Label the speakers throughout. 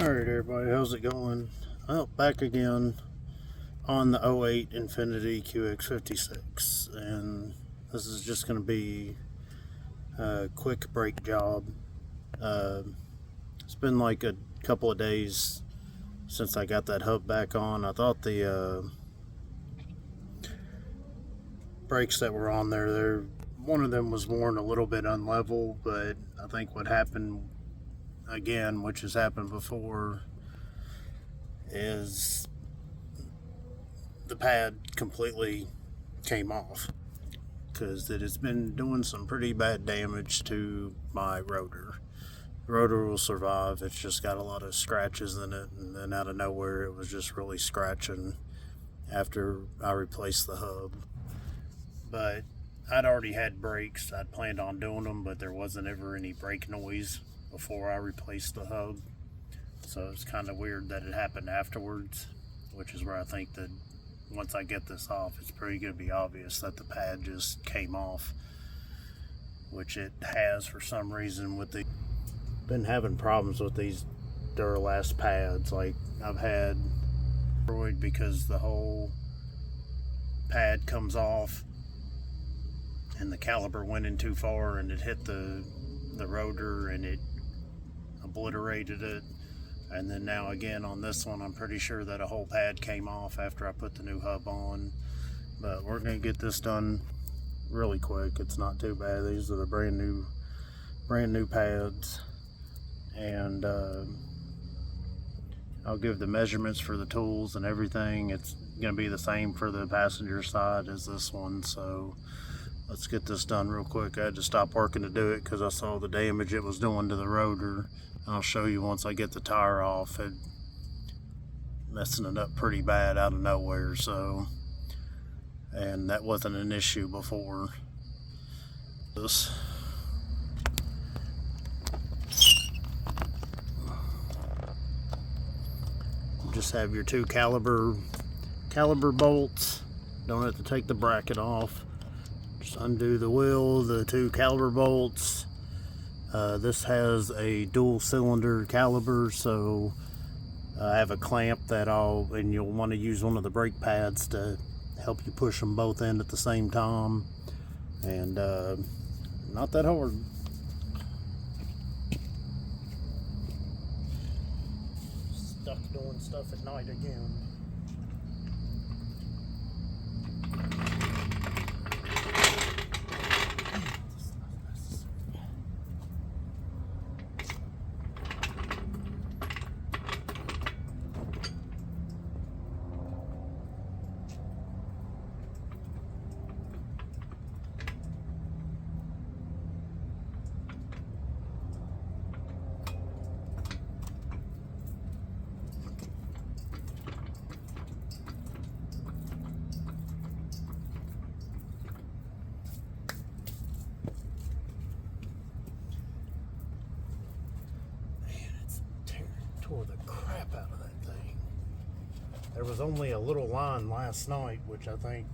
Speaker 1: Alright everybody, how's it going? Well, back again on the '08 Infiniti qx56, and this is just going to be a quick brake job. It's been like a couple of days since I got that hub back on. I thought the brakes that were on there, one of them was worn a little bit unlevel, but I think what happened again, which has happened before, is the pad completely came off because it has been doing some pretty bad damage to my rotor. The rotor will survive, it's just got a lot of scratches in it, and then out of nowhere it was just really scratching after I replaced the hub. But I'd already had brakes, I'd planned on doing them, but there wasn't ever any brake noise before I replaced the hub. So it's kind of weird that it happened afterwards, which is where I think that once I get this off, it's pretty going to be obvious that the pad just came off, which it has for some reason. Been having problems with these Duralast pads. Like, I've had because the whole pad comes off and the caliper went in too far and it hit the rotor and it obliterated it. And then now again on this one, I'm pretty sure that a whole pad came off after I put the new hub on. But we're going to get this done really quick. It's not too bad. These are the brand new pads. And I'll give the measurements for the tools and everything. It's going to be the same for the passenger side as this one. So let's get this done real quick. I had to stop working to do it because I saw the damage it was doing to the rotor. I'll show you once I get the tire off. It messing it up pretty bad out of nowhere. So, and that wasn't an issue before this. Just have your two caliber bolts. Don't have to take the bracket off. Just undo the wheel, the two caliber bolts. This has a dual cylinder caliber, so I have a clamp and you'll want to use one of the brake pads to help you push them both in at the same time. And not that hard. Stuck doing stuff at night again. Tore the crap out of that thing. There was only a little line last night, which I think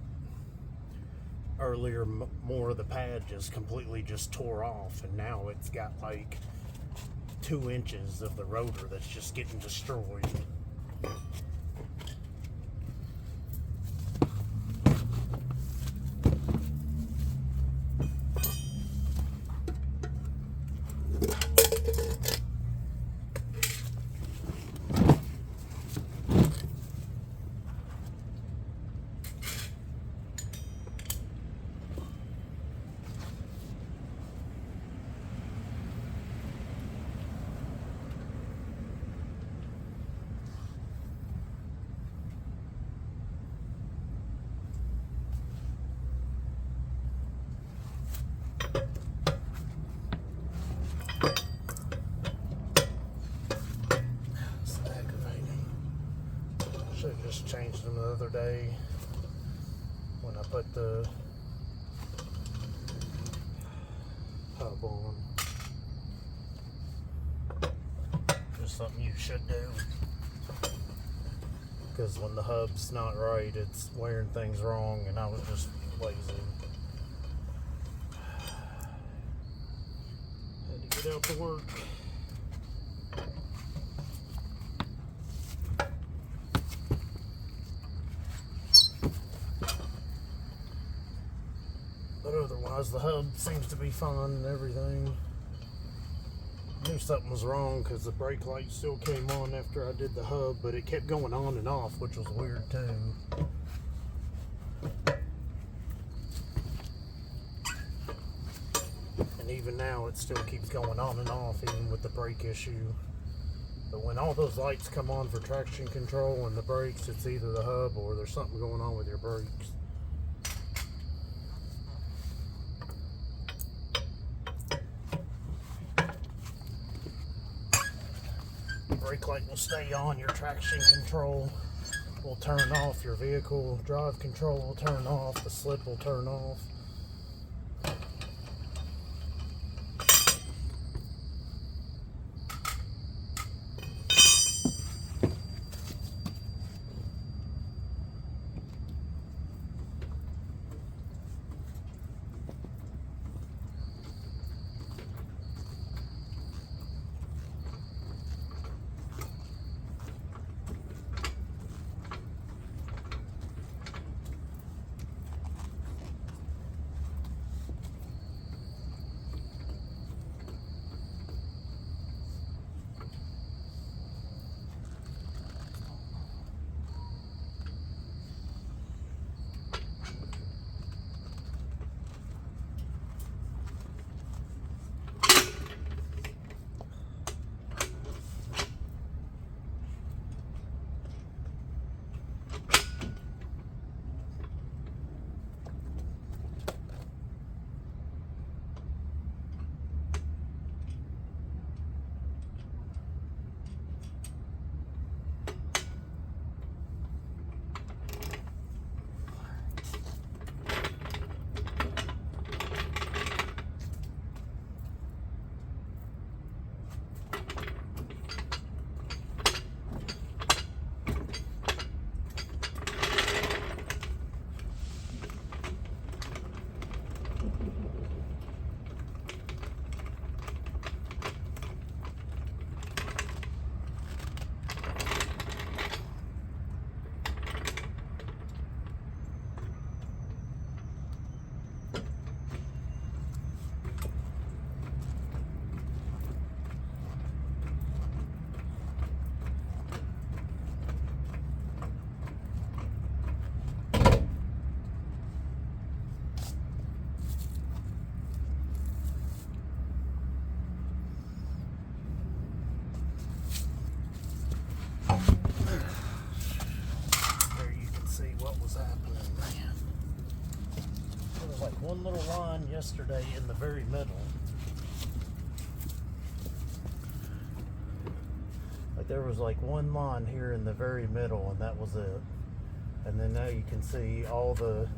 Speaker 1: earlier more of the pad just completely tore off, and now it's got like 2 inches of the rotor that's just getting destroyed. Should have just changed them the other day when I put the hub on. Just something you should do, because when the hub's not right, it's wearing things wrong, and I was just lazy. Had to get out to work. because the hub seems to be fine and everything. I knew something was wrong because the brake light still came on after I did the hub, but it kept going on and off, which was weird too. And even now it still keeps going on and off, even with the brake issue. But when all those lights come on for traction control and the brakes, it's either the hub or there's something going on with your brakes. The brake light will stay on, your traction control will turn off, your vehicle drive control will turn off, the slip will turn off. One little line yesterday in the very middle. Like there was like one line here in the very middle and that was it. And then now you can see all the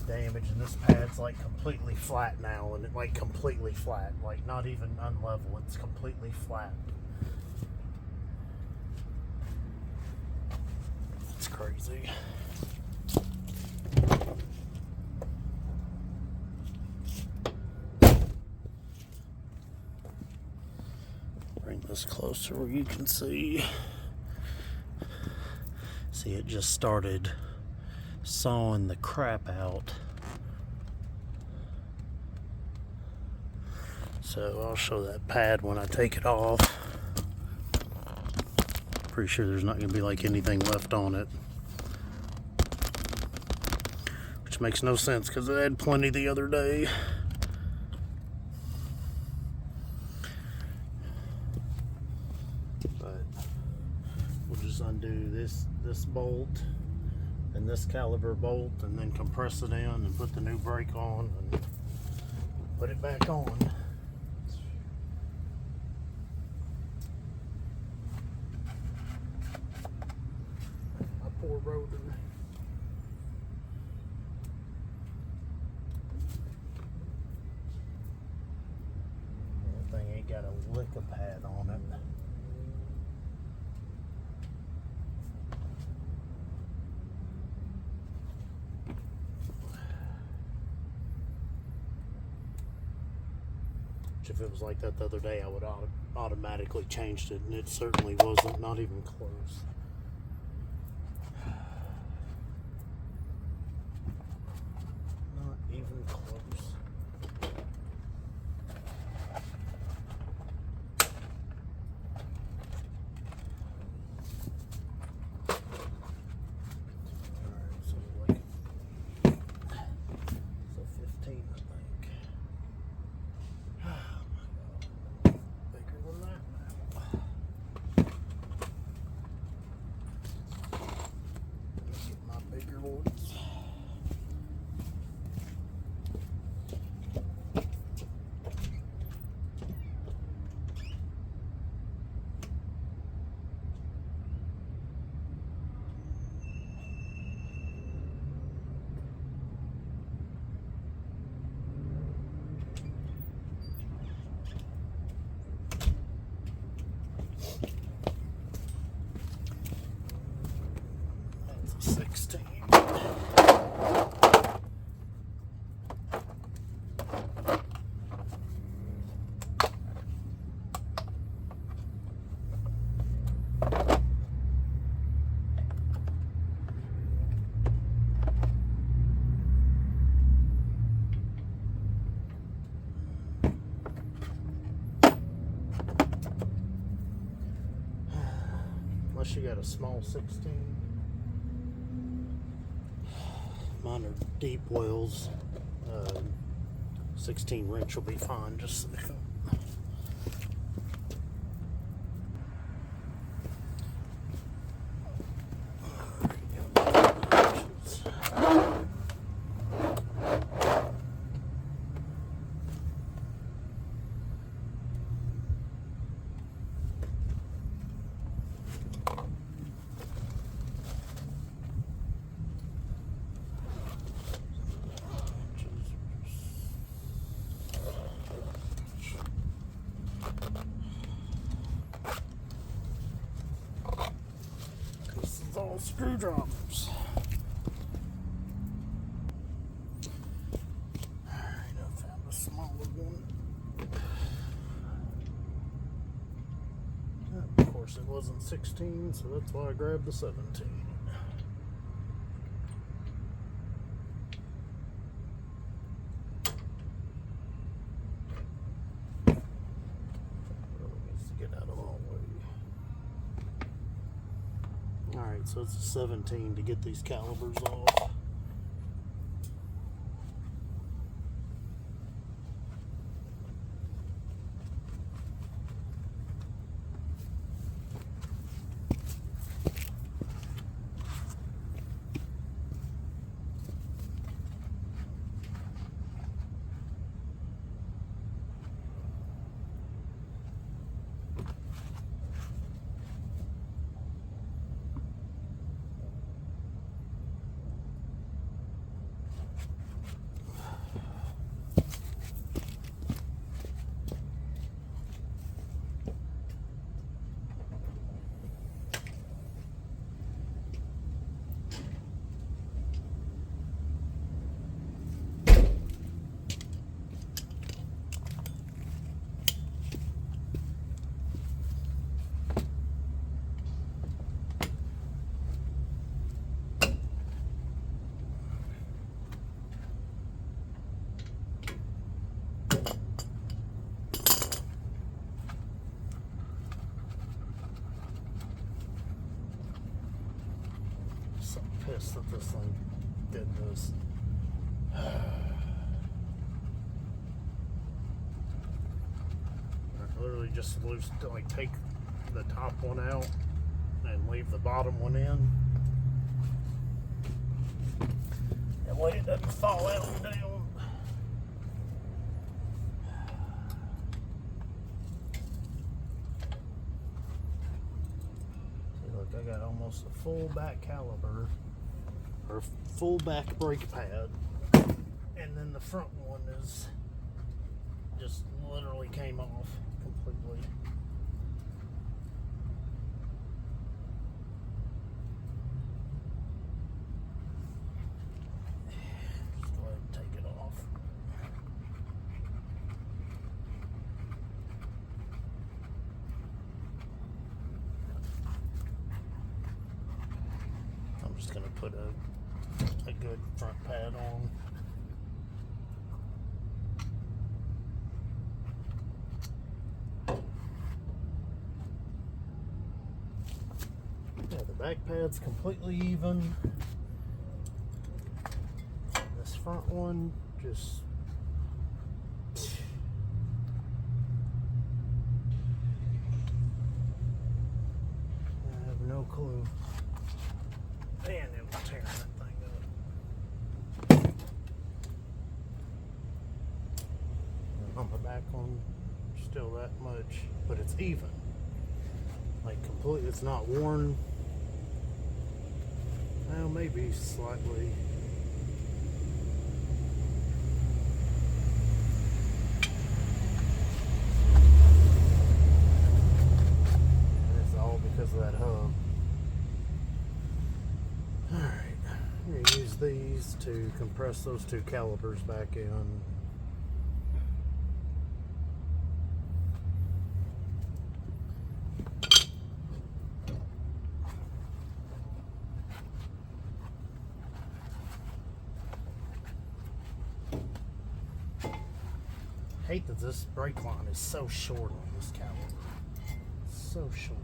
Speaker 1: damage, and this pad's like completely flat now, and it like completely flat, like not even unlevel, it's completely flat. It's crazy. Bring this closer where you can see. See, it just started sawing the crap out. So I'll show that pad when I take it off. Pretty sure there's not going to be like anything left on it, which makes no sense because it had plenty the other day. But we'll just undo this bolt and this caliber bolt, and then compress it in and put the new brake on and put it back on. My poor rotor. That thing ain't got a lick of pad on it. If it was like that the other day, I would automatically changed it, and it certainly wasn't, not even close. unless you got a small 16. Mine are deep wells. 16 wrench will be fine. Just all screwdrivers. Alright, I found a smaller one. Of course, it wasn't 16, so that's why I grabbed the 17. Alright, so it's a 17 to get these calibers off. So pissed that this thing did this. I literally just take the top one out and leave the bottom one in. That way it doesn't fall out and down. I got almost a full back caliber or full back brake pad, and then the front one is just literally came off completely. Just go ahead and take it off. I'm just gonna put a good front pad on. Yeah, the back pad's completely even. This front one just I have no clue. Man, it was tearing that thing up. On the back one, still that much, but it's even. Like completely, it's not worn. Well, maybe slightly. And it's all because of that hub. Alright, I'm going to use these to compress those two calipers back in. I hate that this brake line is so short on this caliper. So short.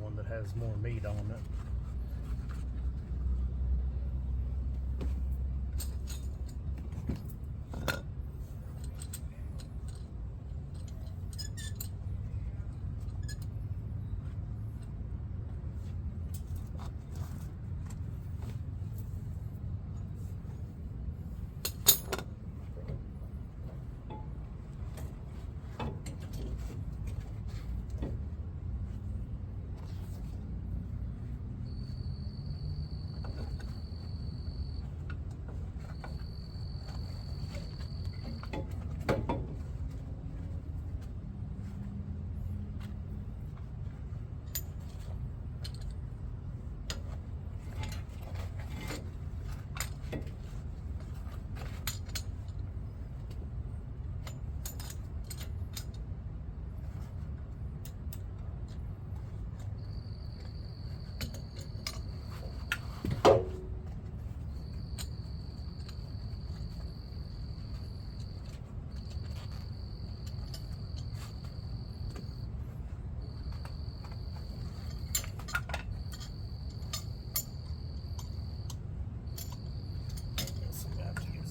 Speaker 1: one that has more meat on it.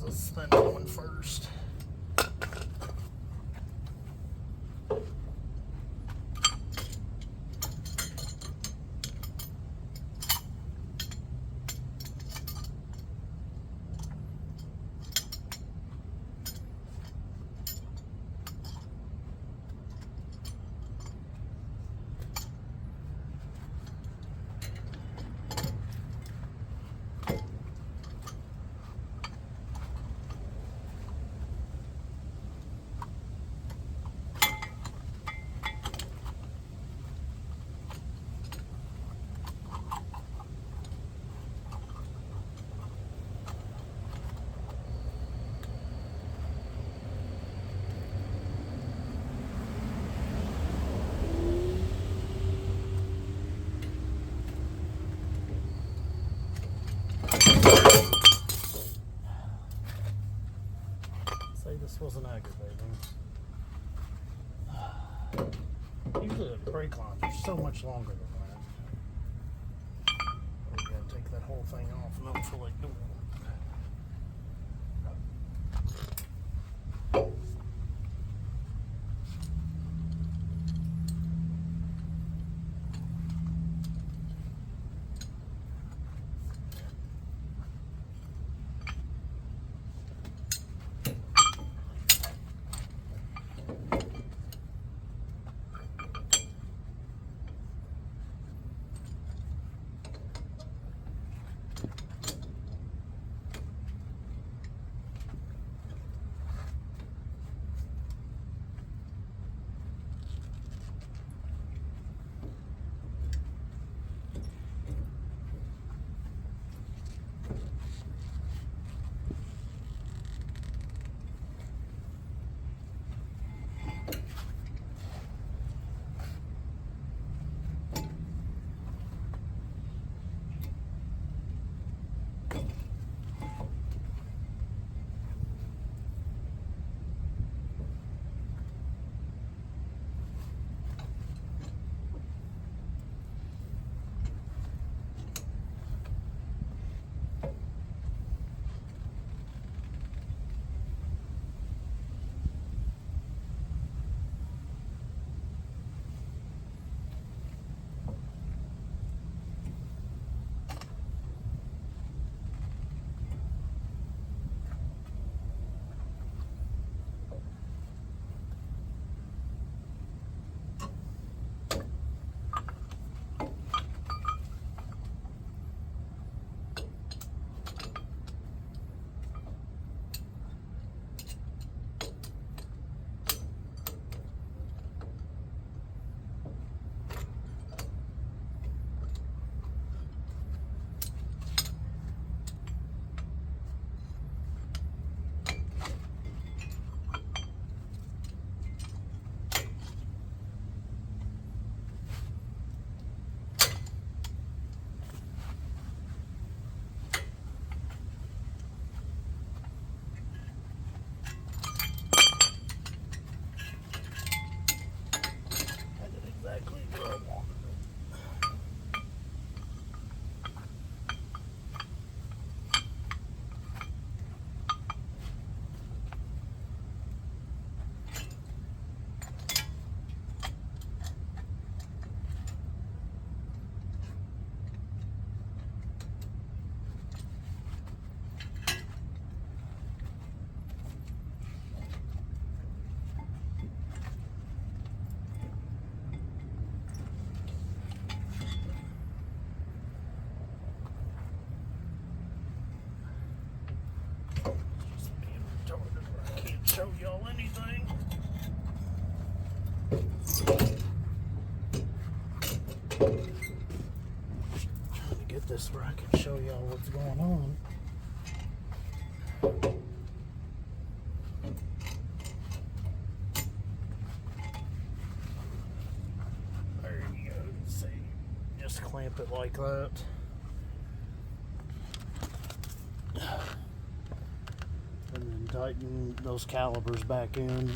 Speaker 1: This thin one first. This wasn't aggravating. Usually the brake lines are so much longer than that. We gotta take that whole thing off and then feel like doing it. this where I can show y'all what's going on. There you go. See, just clamp it like that. And then tighten those calipers back in.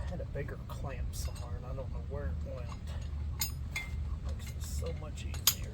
Speaker 2: had a bigger clamp somewhere and I don't know where it went. Makes this so much easier.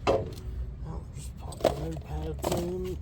Speaker 2: I'll just pop the new pads in.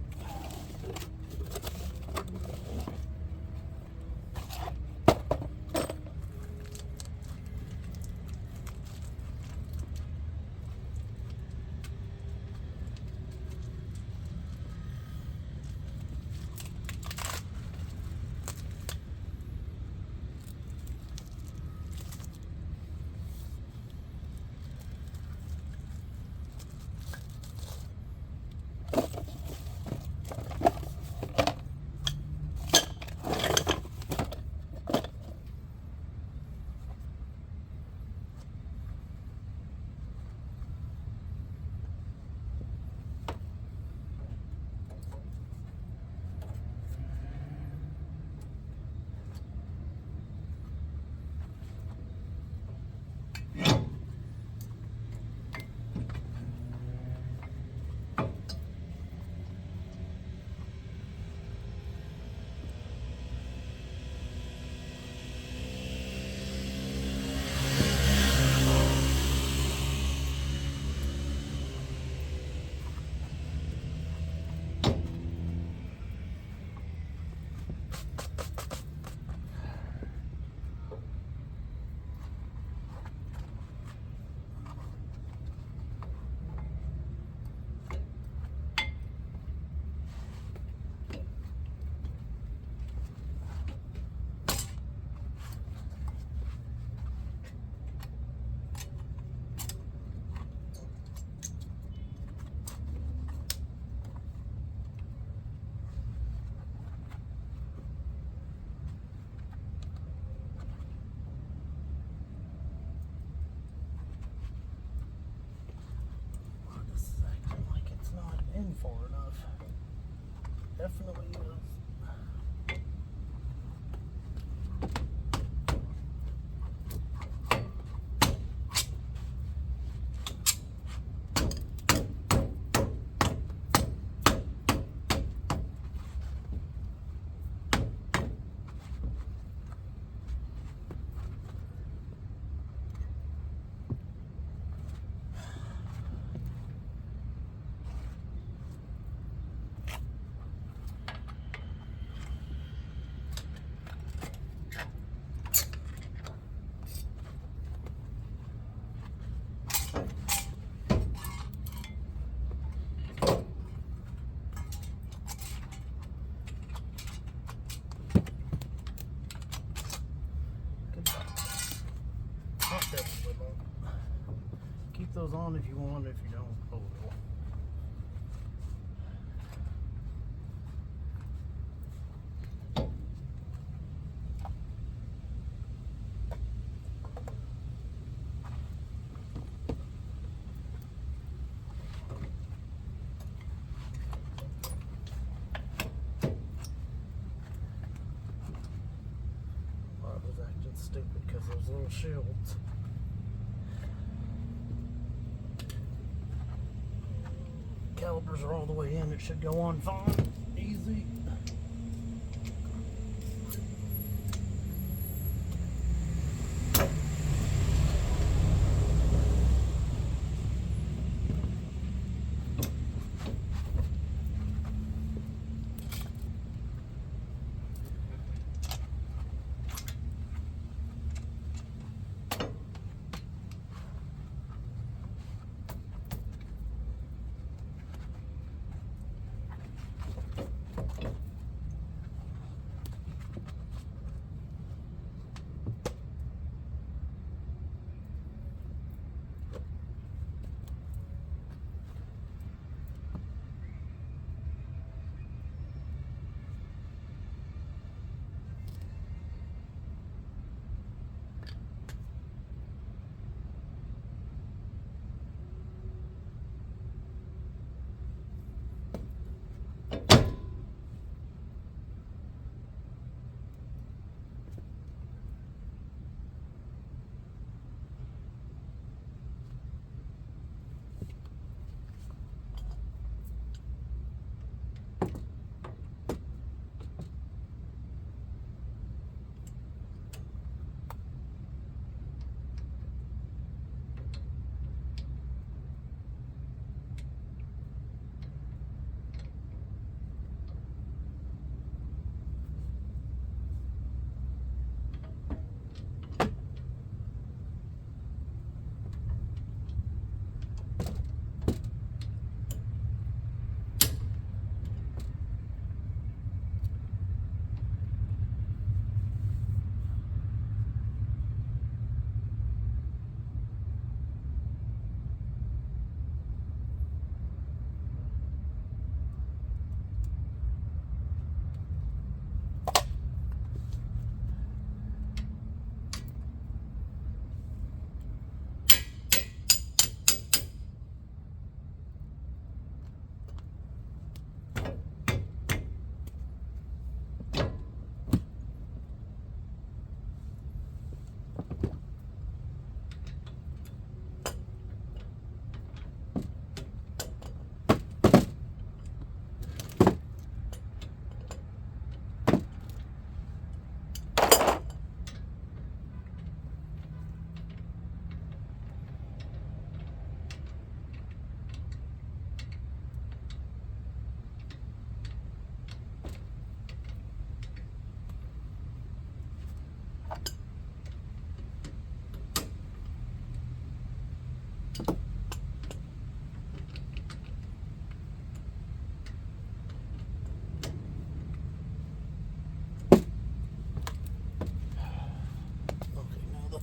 Speaker 2: In far enough. Definitely is. Keep those on if you want, if you don't, oh well. stupid because those little shields. Calipers are all the way in. It should go on fine. Easy.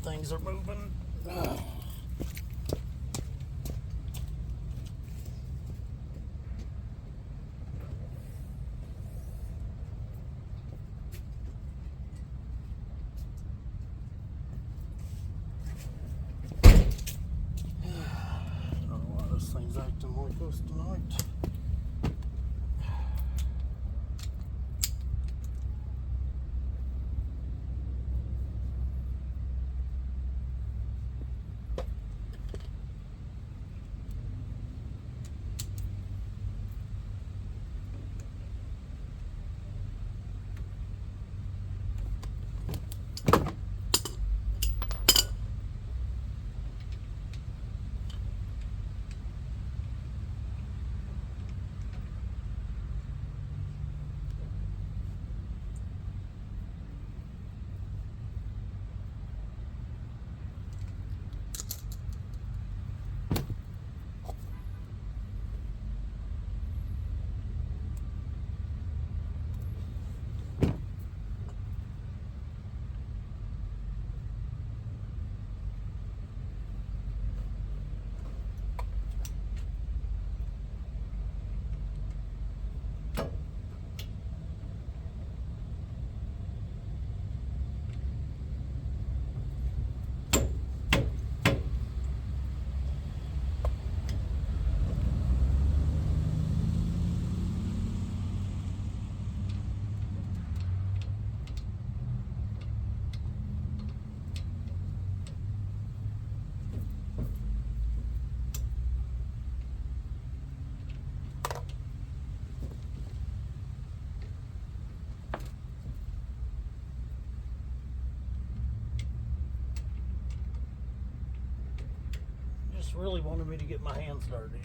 Speaker 2: Things are moving. I don't know why this thing's acting like this tonight. just really wanted me to get my hands dirty.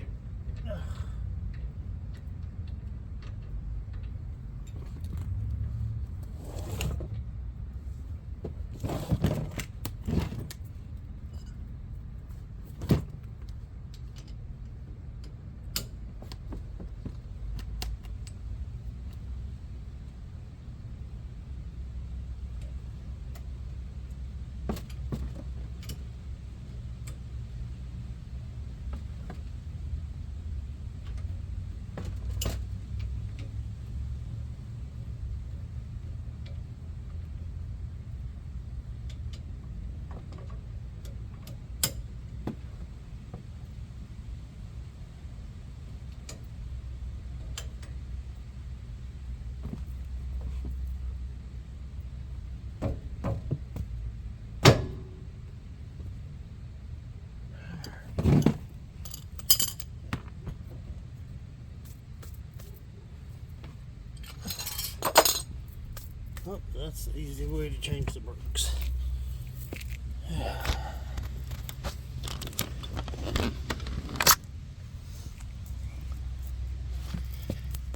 Speaker 2: Oh, that's the easy way to change the brakes.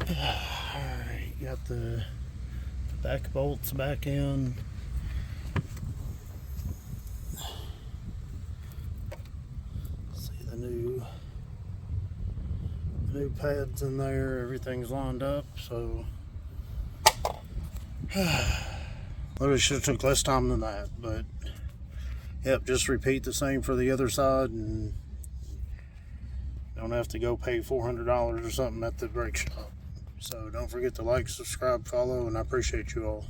Speaker 2: Alright, got the back bolts back in. See the new pads in there, everything's lined up, so literally should have took less time than that, but yep, just repeat the same for the other side and don't have to go pay $400 or something at the brake shop. So don't forget to like, subscribe, follow, and I appreciate you all.